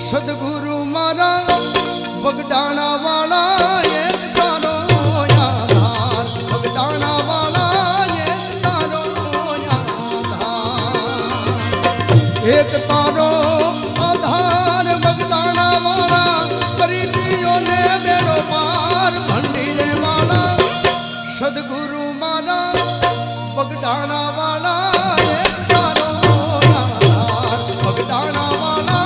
सदगुरु मारा बगडाना वाला एक तारो आधार, बगडाना वाला एक तारो आधार, एक तारो आधार बगडाना वाला, प्रीतियों ने बेड़ो पार भंडीरे वाला। सदगुरु मारा बगडाना वाला एक तारो आधार, बगडाना वाला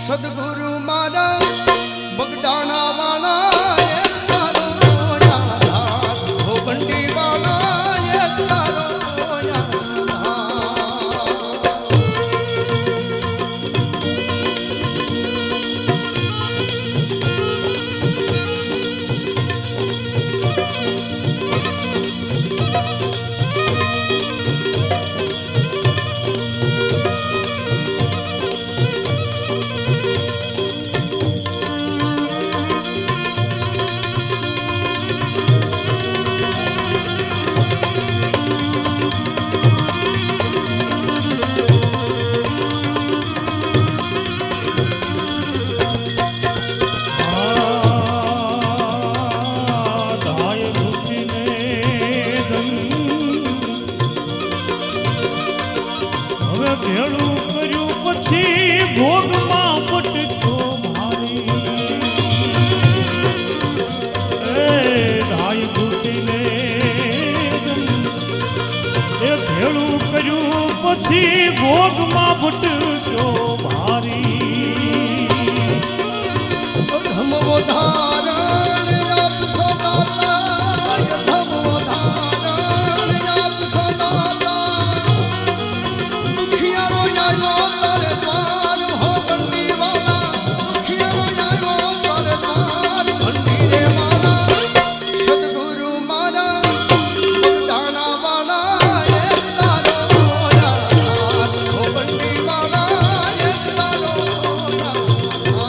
सदगुरु मारा बगडाना वाला एक तारो आधार, हो बंडी वाला एक तारो ભેળું કર્યું પછી ભોગમાં પટકો મારી રાય ઘૂટીને એ ભેળું કર્યું પછી ભોગમાં પટકો મારી ધમવો ધારણ આપશો દાતા, ધમવો ધારણ આપશો દાતા, सदगुरु मारा बगडाना वाला एक तारो आधार, हो बंडी वाला एक तारो आधार।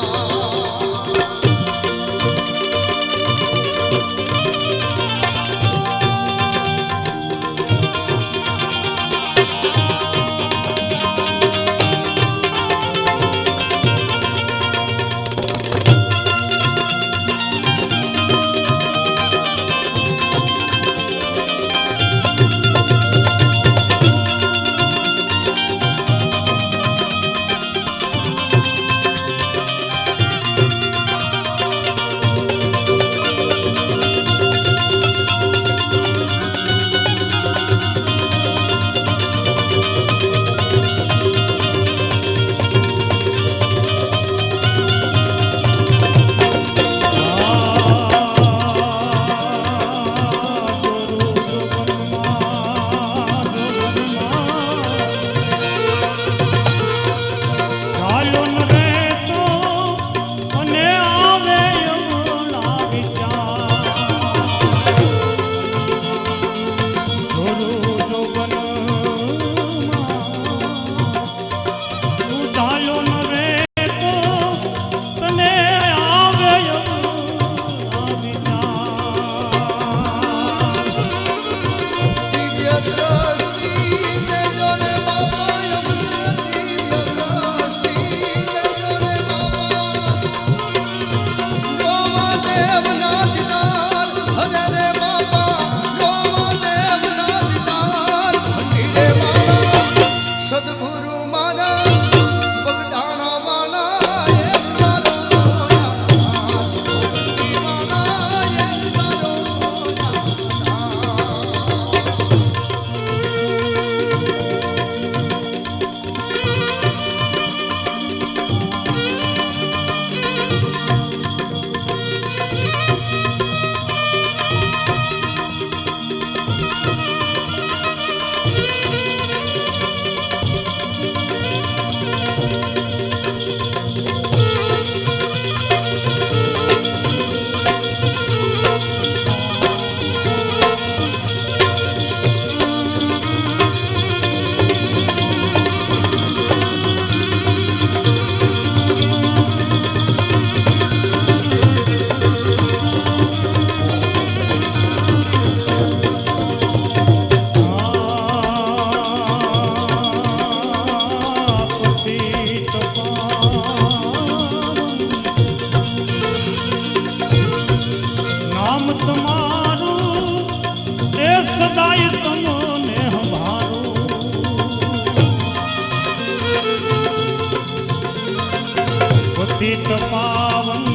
પતિત પાવન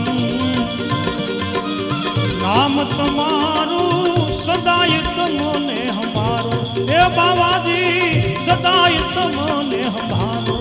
નામ તમારું સદાય તમોને હમારો એ બાવાજી સદાય તમોને હમારો